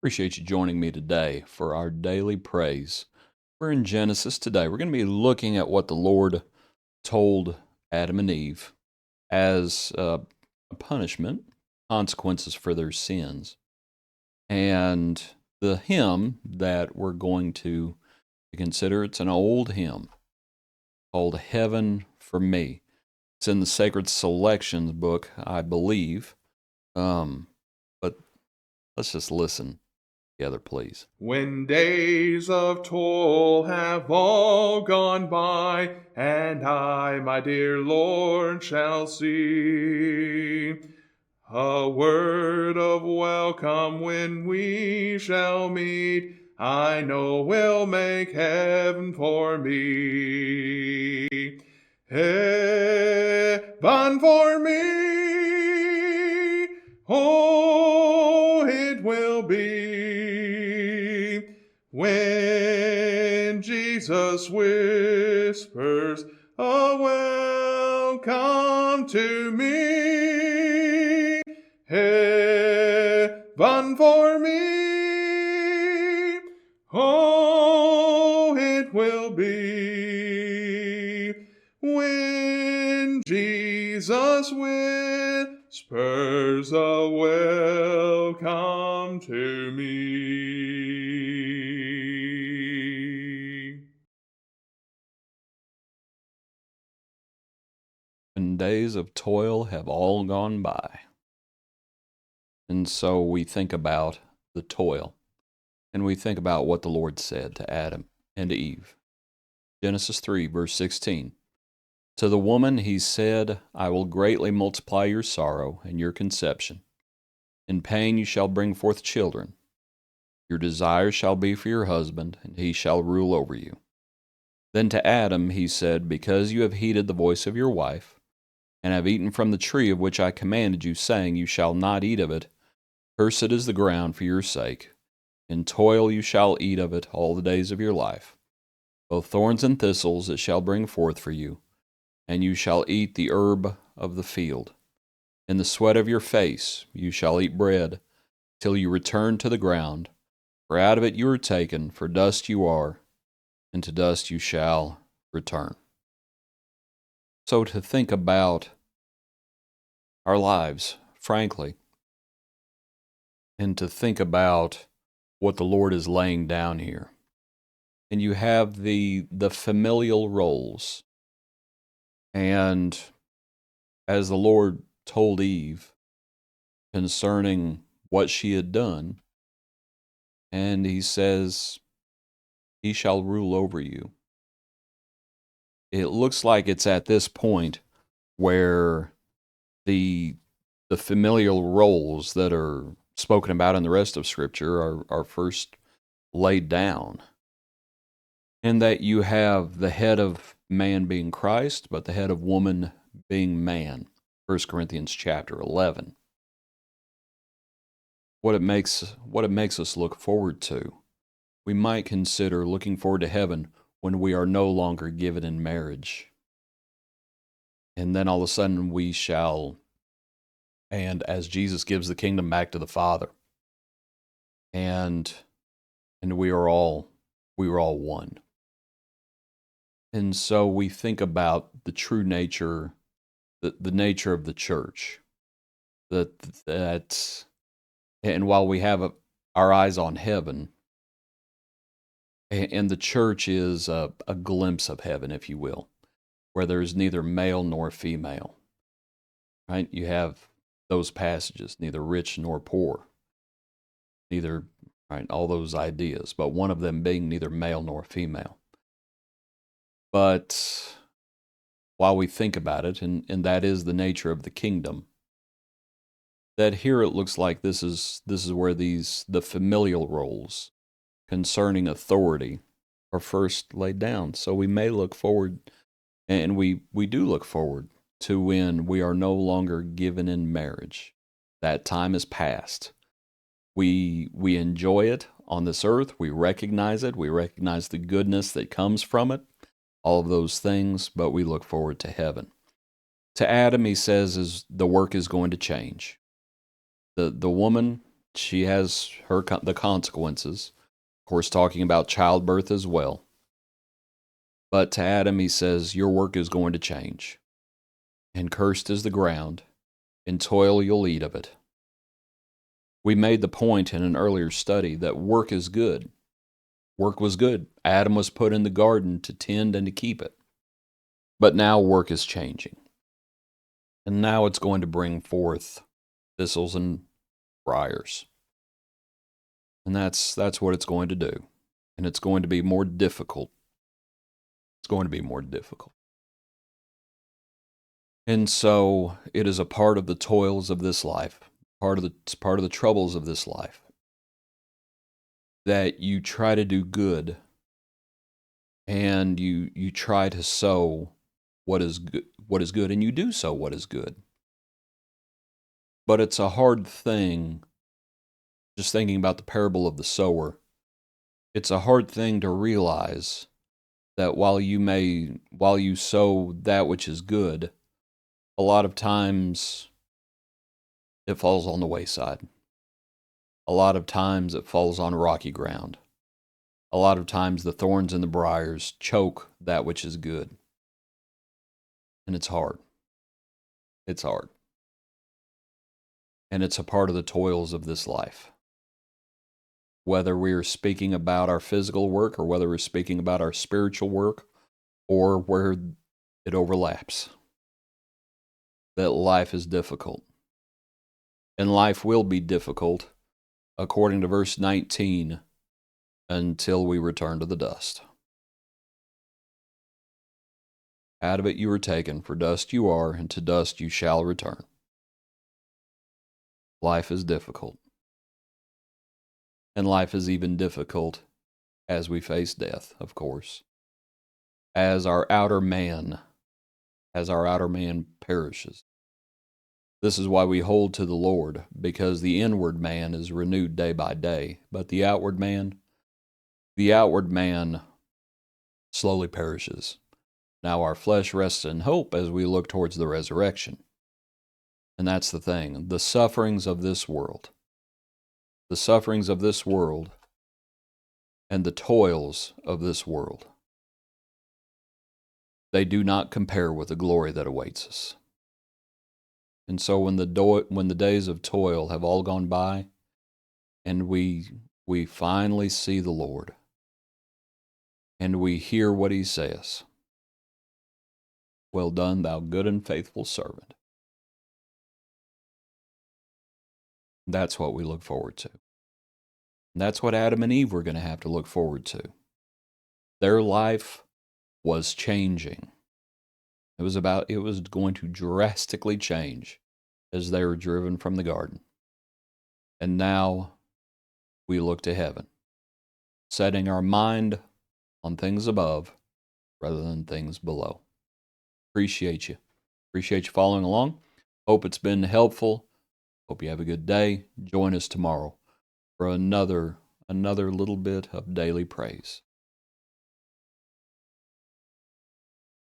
Appreciate you joining me today for our daily praise. We're in Genesis today. We're going to be looking at what the Lord told Adam and Eve as a punishment, consequences for their sins. And the hymn that we're going to consider, it's an old hymn called Heaven for Me. It's in the Sacred Selections book, I believe. But let's just listen together, please. When days of toil have all gone by, and I, my dear Lord, shall see a word of welcome when we shall meet, I know will make heaven for me. Heaven for me, oh, it will be when Jesus whispers a welcome to me. Heaven for me, oh, it will be when Jesus whispers a welcome to me. And days of toil have all gone by. And so we think about the toil, and we think about what the Lord said to Adam and to Eve. Genesis 3, verse 16. To the woman he said, I will greatly multiply your sorrow and your conception. In pain you shall bring forth children. Your desire shall be for your husband, and he shall rule over you. Then to Adam he said, because you have heeded the voice of your wife, and have eaten from the tree of which I commanded you, saying, you shall not eat of it, cursed is the ground for your sake. In toil you shall eat of it all the days of your life. Both thorns and thistles it shall bring forth for you, and you shall eat the herb of the field. In the sweat of your face you shall eat bread, till you return to the ground, for out of it you are taken, for dust you are, and to dust you shall return. So to think about our lives, frankly, and to think about what the Lord is laying down here. And you have the familial roles. And as the Lord told Eve concerning what she had done, and he says, he shall rule over you. It looks like it's at this point where the familial roles that are spoken about in the rest of Scripture are first laid down. And that you have the head of man being Christ, but the head of woman being man. 1 Corinthians chapter 11. What it makes us look forward to. We might consider looking forward to heaven when we are no longer given in marriage. And then all of a sudden we shall, and as Jesus gives the kingdom back to the Father, and we were all one. And so we think about the true nature, the nature of the church. That, and while we have our eyes on heaven, and the church is a glimpse of heaven, if you will, where there's neither male nor female. Right? You have those passages, neither rich nor poor, neither, right, all those ideas, but one of them being neither male nor female. But while we think about it, and that is the nature of the kingdom, that here it looks like this is where the familial roles concerning authority are first laid down. So we may look forward, and we do look forward to when we are no longer given in marriage. That time is past. We enjoy it on this earth. We recognize it. We recognize the goodness that comes from it, all of those things, but we look forward to heaven. To Adam, he says, is the work is going to change. The woman she has the consequences. Of course, talking about childbirth as well. But to Adam, he says, your work is going to change. And cursed is the ground, in toil you'll eat of it. We made the point in an earlier study that work is good. Work was good. Adam was put in the garden to tend and to keep it. But now work is changing. And now it's going to bring forth thistles and briars. And that's what it's going to do. And it's going to be more difficult. It's going to be more difficult. And so it is a part of the toils of this life, it's part of the troubles of this life, that you try to do good and you try to sow what is good, and you do sow what is good. But it's a hard thing, just thinking about the parable of the sower, it's a hard thing to realize that while you sow that which is good, a lot of times it falls on the wayside. A lot of times it falls on rocky ground. A lot of times the thorns and the briars choke that which is good. And it's hard. It's hard. And it's a part of the toils of this life. Whether we're speaking about our physical work or whether we're speaking about our spiritual work or where it overlaps. That life is difficult. And life will be difficult, according to verse 19, until we return to the dust. Out of it you were taken, for dust you are, and to dust you shall return. Life is difficult. And life is even difficult as we face death, of course. As our outer man perishes. This is why we hold to the Lord, because the inward man is renewed day by day, but the outward man slowly perishes. Now our flesh rests in hope as we look towards the resurrection. And that's the thing. The sufferings of this world and the toils of this world, they do not compare with the glory that awaits us. And so when the days of toil have all gone by, and we finally see the Lord, and we hear what he says, well done, thou good and faithful servant. That's what we look forward to. That's what Adam and Eve were going to have to look forward to. Their life was changing. It was going to drastically change as they were driven from the garden. And now we look to heaven, setting our mind on things above rather than things below. Appreciate you following along. Hope it's been helpful. Hope you have a good day. Join us tomorrow for another little bit of daily praise.